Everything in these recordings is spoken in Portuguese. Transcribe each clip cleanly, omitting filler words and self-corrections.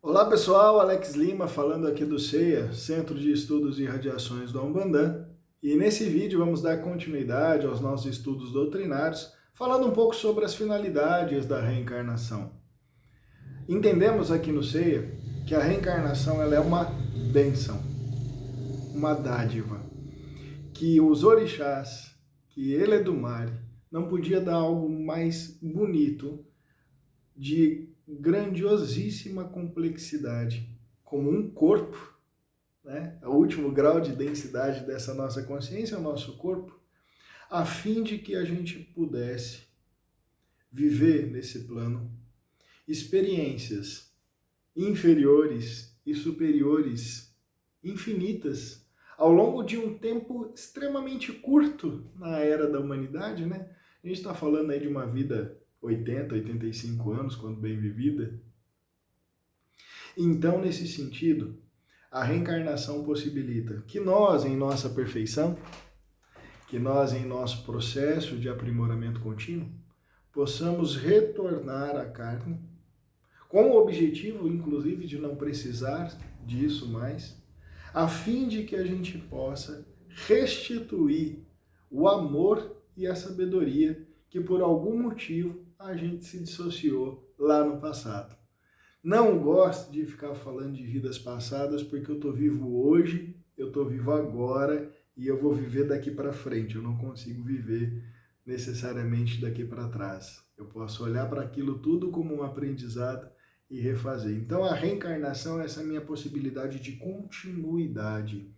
Olá pessoal, Alex Lima falando aqui do CEIA, Centro de Estudos e Radiações do Umbanda, e nesse vídeo vamos dar continuidade aos nossos estudos doutrinários, falando um pouco sobre as finalidades da reencarnação. Entendemos aqui no CEIA que a reencarnação ela é uma bênção, uma dádiva, que os orixás, que Eledumare, não podia dar algo mais bonito de grandiosíssima complexidade, como um corpo, né? O último grau de densidade dessa nossa consciência é o nosso corpo, a fim de que a gente pudesse viver nesse plano experiências inferiores e superiores infinitas ao longo de um tempo extremamente curto na era da humanidade, né? A gente está falando aí de uma vida 80, 85 anos, quando bem vivida. Então, nesse sentido, a reencarnação possibilita que nós, em nossa perfeição, que nós, em nosso processo de aprimoramento contínuo, possamos retornar à carne, com o objetivo, inclusive, de não precisar disso mais, a fim de que a gente possa restituir o amor e a sabedoria que, por algum motivo, a gente se dissociou lá no passado. Não gosto de ficar falando de vidas passadas, porque eu estou vivo hoje, eu estou vivo agora e eu vou viver daqui para frente. Eu não consigo viver necessariamente daqui para trás. Eu posso olhar para aquilo tudo como um aprendizado e refazer. Então a reencarnação é essa minha possibilidade de continuidade,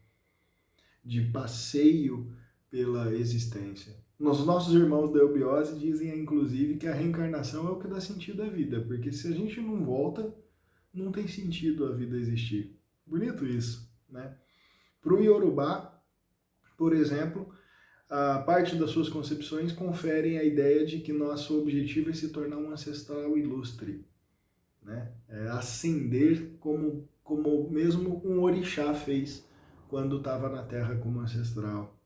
de passeio pela existência. Os nossos irmãos da eubiose dizem, inclusive, que a reencarnação é o que dá sentido à vida, porque se a gente não volta, não tem sentido a vida existir. Bonito isso, né? Para o Iorubá, por exemplo, a parte das suas concepções conferem a ideia de que nosso objetivo é se tornar um ancestral ilustre, né? É ascender como mesmo um orixá fez quando estava na Terra como ancestral,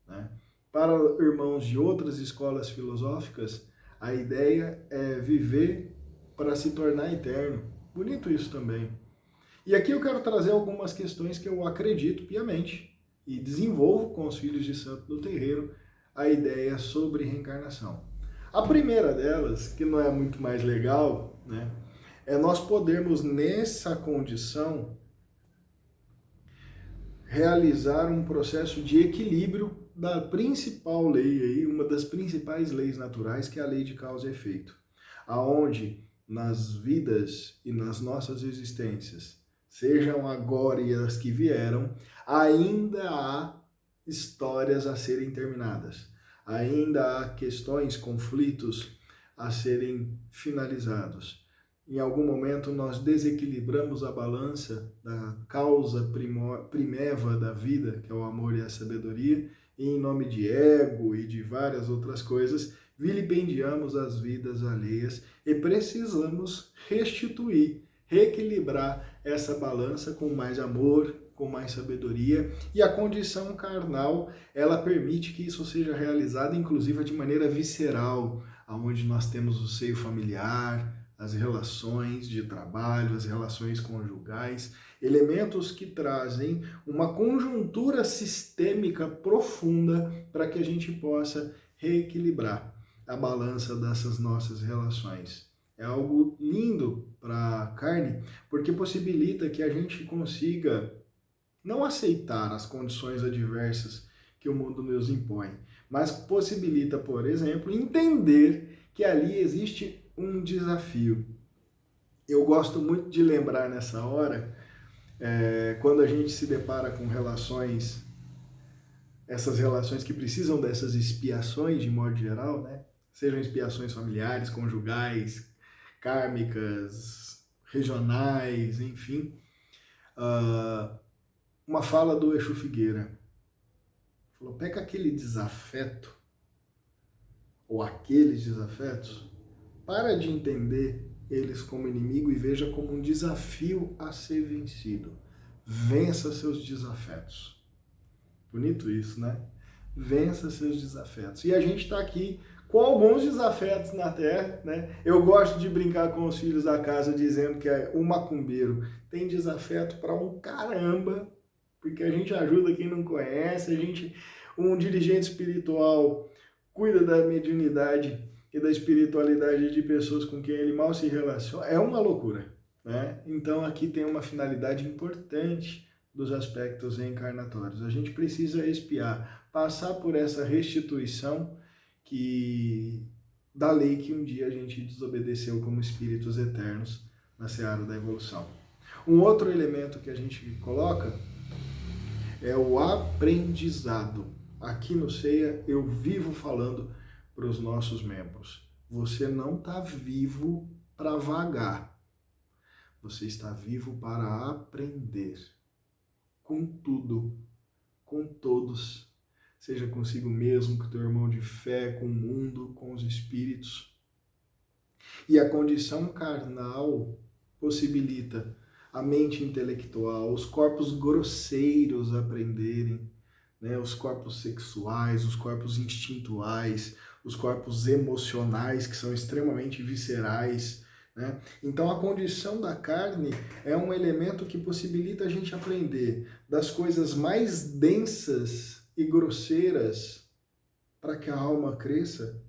né? Para irmãos de outras escolas filosóficas, a ideia é viver para se tornar eterno. Bonito isso também. E aqui eu quero trazer algumas questões que eu acredito piamente e desenvolvo com os filhos de santo do terreiro a ideia sobre reencarnação. A primeira delas, que não é muito mais legal, né, é nós podermos nessa condição realizar um processo de equilíbrio da principal lei aí, uma das principais leis naturais, que é a lei de causa e efeito, aonde nas vidas e nas nossas existências, sejam agora e as que vieram, ainda há histórias a serem terminadas, ainda há questões, conflitos a serem finalizados. Em algum momento nós desequilibramos a balança da causa primeva da vida, que é o amor e a sabedoria, e em nome de ego e de várias outras coisas, vilipendiamos as vidas alheias e precisamos restituir, reequilibrar essa balança com mais amor, com mais sabedoria, e a condição carnal, ela permite que isso seja realizado, inclusive de maneira visceral, onde nós temos o seio familiar, as relações de trabalho, as relações conjugais, elementos que trazem uma conjuntura sistêmica profunda para que a gente possa reequilibrar a balança dessas nossas relações. É algo lindo para a carne, porque possibilita que a gente consiga não aceitar as condições adversas que o mundo nos impõe, mas possibilita, por exemplo, entender que ali existe um desafio. Eu gosto muito de lembrar nessa hora, quando a gente se depara com relações, essas relações que precisam dessas expiações de modo geral, né? Sejam expiações familiares, conjugais, kármicas, regionais, enfim. Uma fala do Exu Figueira. Falou, pega aquele desafeto, ou aqueles desafetos, para de entender eles como inimigo e veja como um desafio a ser vencido. Vença seus desafetos. Bonito isso, né? Vença seus desafetos. E a gente está aqui com alguns desafetos na terra, né? Eu gosto de brincar com os filhos da casa dizendo que o macumbeiro tem desafeto para um caramba, porque a gente ajuda quem não conhece, um dirigente espiritual cuida da mediunidade e da espiritualidade de pessoas com quem ele mal se relaciona. É uma loucura, né? Então aqui tem uma finalidade importante dos aspectos reencarnatórios. A gente precisa expiar, passar por essa restituição da lei que um dia a gente desobedeceu como espíritos eternos na seara da evolução. Um outro elemento que a gente coloca é o aprendizado. Aqui no CEIA eu vivo falando para os nossos membros. Você não está vivo para vagar. Você está vivo para aprender. Com tudo, com todos. Seja consigo mesmo, com teu irmão de fé, com o mundo, com os espíritos. E a condição carnal possibilita a mente intelectual, os corpos grosseiros aprenderem, né? Os corpos sexuais, os corpos instintuais, os corpos emocionais, que são extremamente viscerais, né? Então a condição da carne é um elemento que possibilita a gente aprender das coisas mais densas e grosseiras para que a alma cresça,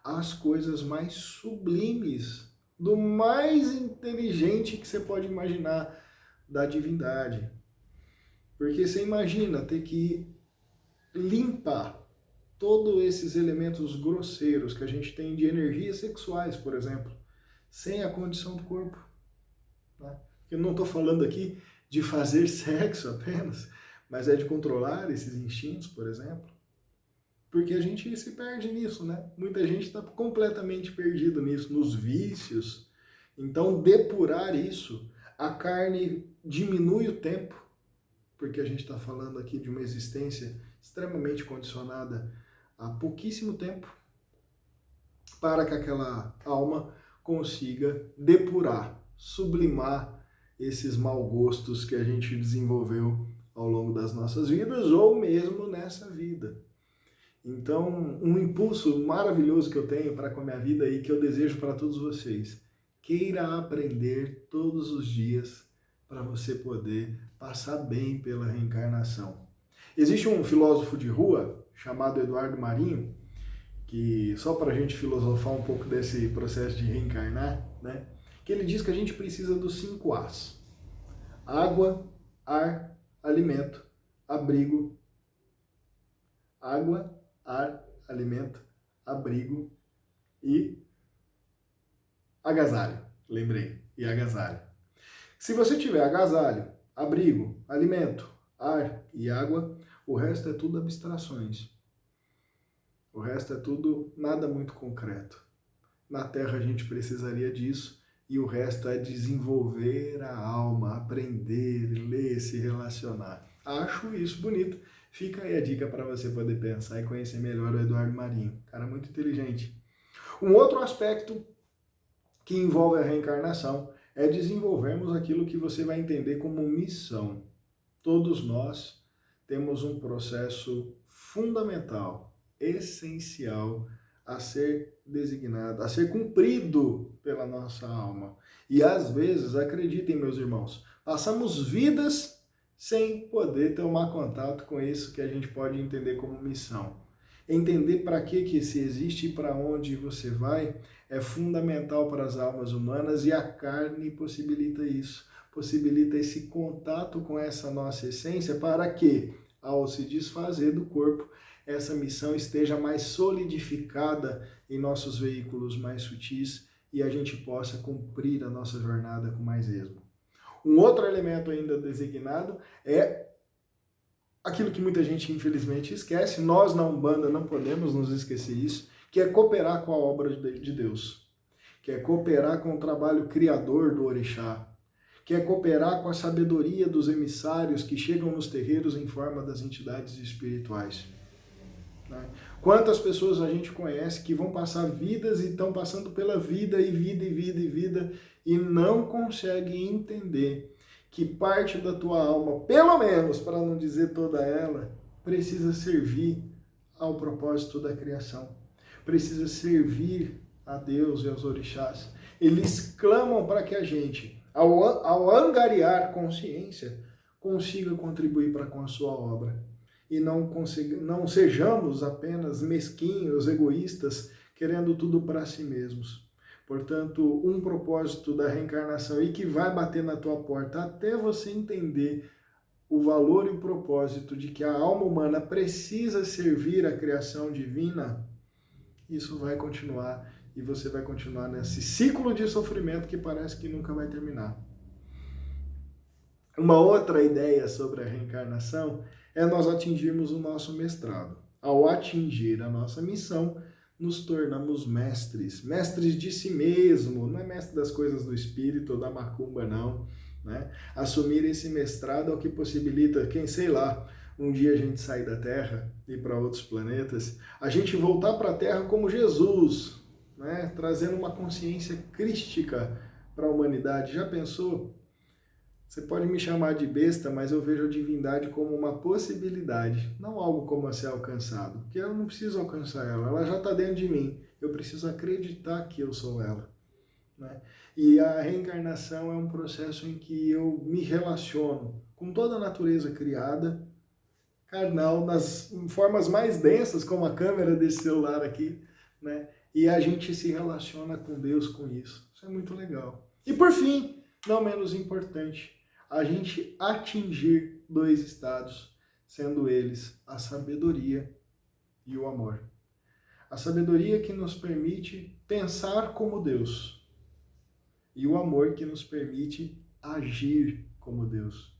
às coisas mais sublimes, do mais inteligente que você pode imaginar, da divindade. Porque você imagina ter que limpar todos esses elementos grosseiros que a gente tem de energias sexuais, por exemplo, sem a condição do corpo. Né? Eu não estou falando aqui de fazer sexo apenas, mas é de controlar esses instintos, por exemplo. Porque a gente se perde nisso, né? Muita gente está completamente perdido nisso, nos vícios. Então, depurar isso, a carne diminui o tempo, porque a gente está falando aqui de uma existência extremamente condicionada há pouquíssimo tempo, para que aquela alma consiga depurar, sublimar esses mau gostos que a gente desenvolveu ao longo das nossas vidas ou mesmo nessa vida. Então, um impulso maravilhoso que eu tenho para com a minha vida e que eu desejo para todos vocês, queira aprender todos os dias para você poder passar bem pela reencarnação. Existe um filósofo de rua chamado Eduardo Marinho, que só para a gente filosofar um pouco desse processo de reencarnar, né? Que ele diz que a gente precisa dos 5 As: água, ar, alimento, abrigo. Água, ar, alimento, abrigo e agasalho. Lembrei, e agasalho. Se você tiver agasalho, abrigo, alimento, ar e água, o resto é tudo abstrações. O resto é tudo nada muito concreto. Na Terra a gente precisaria disso e o resto é desenvolver a alma, aprender, ler, se relacionar. Acho isso bonito. Fica aí a dica para você poder pensar e conhecer melhor o Eduardo Marinho. Cara muito inteligente. Um outro aspecto que envolve a reencarnação é desenvolvermos aquilo que você vai entender como missão. Todos nós temos um processo fundamental, essencial, a ser designado, a ser cumprido pela nossa alma. E às vezes, acreditem, meus irmãos, passamos vidas sem poder tomar contato com isso que a gente pode entender como missão. Entender para que se existe e para onde você vai é fundamental para as almas humanas e a carne possibilita isso, possibilita esse contato com essa nossa essência para que, ao se desfazer do corpo, essa missão esteja mais solidificada em nossos veículos mais sutis e a gente possa cumprir a nossa jornada com mais êxito. Um outro elemento ainda designado é aquilo que muita gente infelizmente esquece, nós na Umbanda não podemos nos esquecer isso, que é cooperar com a obra de Deus, que é cooperar com o trabalho criador do Orixá, que é cooperar com a sabedoria dos emissários que chegam nos terreiros em forma das entidades espirituais. Quantas pessoas a gente conhece que vão passar vidas e estão passando pela vida e não conseguem entender que parte da tua alma, pelo menos, para não dizer toda ela, precisa servir ao propósito da criação. precisa servir a Deus e aos orixás. Eles clamam para que a gente, ao angariar consciência, consiga contribuir para com a sua obra. E não sejamos apenas mesquinhos, egoístas, querendo tudo para si mesmos. Portanto, um propósito da reencarnação e que vai bater na tua porta até você entender o valor e o propósito de que a alma humana precisa servir a criação divina, isso vai continuar e você vai continuar nesse ciclo de sofrimento que parece que nunca vai terminar. Uma outra ideia sobre a reencarnação é nós atingirmos o nosso mestrado. Ao atingir a nossa missão, nos tornamos mestres, mestres de si mesmo, não é mestre das coisas do espírito ou da macumba, não. Né? Assumir esse mestrado é o que possibilita, quem sei lá, um dia a gente sair da Terra e ir para outros planetas, a gente voltar para a Terra como Jesus, né? Trazendo uma consciência crística para a humanidade. Já pensou? Você pode me chamar de besta, mas eu vejo a divindade como uma possibilidade, não algo como a ser alcançado, porque eu não preciso alcançar ela já está dentro de mim, eu preciso acreditar que eu sou ela. Né? E a reencarnação é um processo em que eu me relaciono com toda a natureza criada, carnal, nas formas mais densas, como a câmera desse celular aqui, né? E a gente se relaciona com Deus com isso. Isso é muito legal. E por fim, não menos importante, a gente atingir 2 estados, sendo eles a sabedoria e o amor. A sabedoria que nos permite pensar como Deus e o amor que nos permite agir como Deus.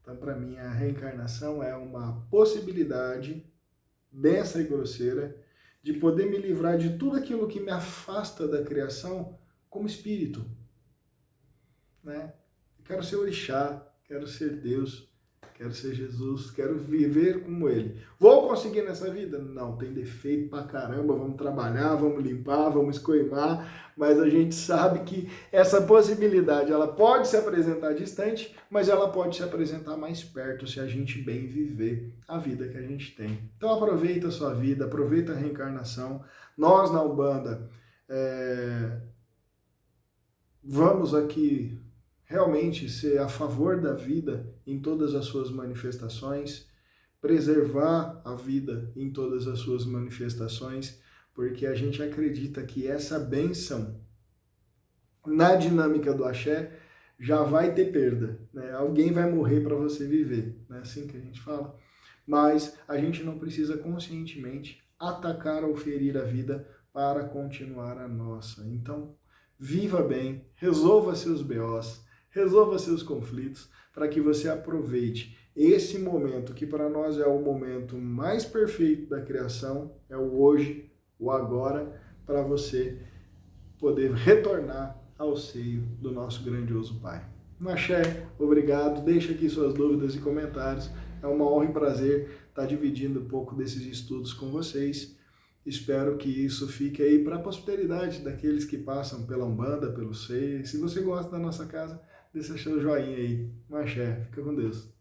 Então, para mim, a reencarnação é uma possibilidade densa e grosseira de poder me livrar de tudo aquilo que me afasta da criação como espírito. Né? Quero ser orixá, quero ser Deus, quero ser Jesus, quero viver como Ele. Vou conseguir nessa vida? Não, tem defeito pra caramba, vamos trabalhar, vamos limpar, vamos escoimar, mas a gente sabe que essa possibilidade, ela pode se apresentar distante, mas ela pode se apresentar mais perto se a gente bem viver a vida que a gente tem. Então aproveita a sua vida, aproveita a reencarnação. Nós na Umbanda vamos aqui realmente ser a favor da vida em todas as suas manifestações, preservar a vida em todas as suas manifestações, porque a gente acredita que essa bênção, na dinâmica do axé, já vai ter perda, né? Alguém vai morrer para você viver, não é assim que a gente fala? Mas a gente não precisa conscientemente atacar ou ferir a vida para continuar a nossa. Então, viva bem, resolva seus BOs, resolva seus conflitos, para que você aproveite esse momento, que para nós é o momento mais perfeito da criação, é o hoje, o agora, para você poder retornar ao seio do nosso grandioso Pai. Axé, obrigado, deixa aqui suas dúvidas e comentários, é uma honra e prazer estar dividindo um pouco desses estudos com vocês. Espero que isso fique aí para a posteridade daqueles que passam pela Umbanda, pelo seio. Se você gosta da nossa casa, deixa seu joinha aí. Axé, fica com Deus.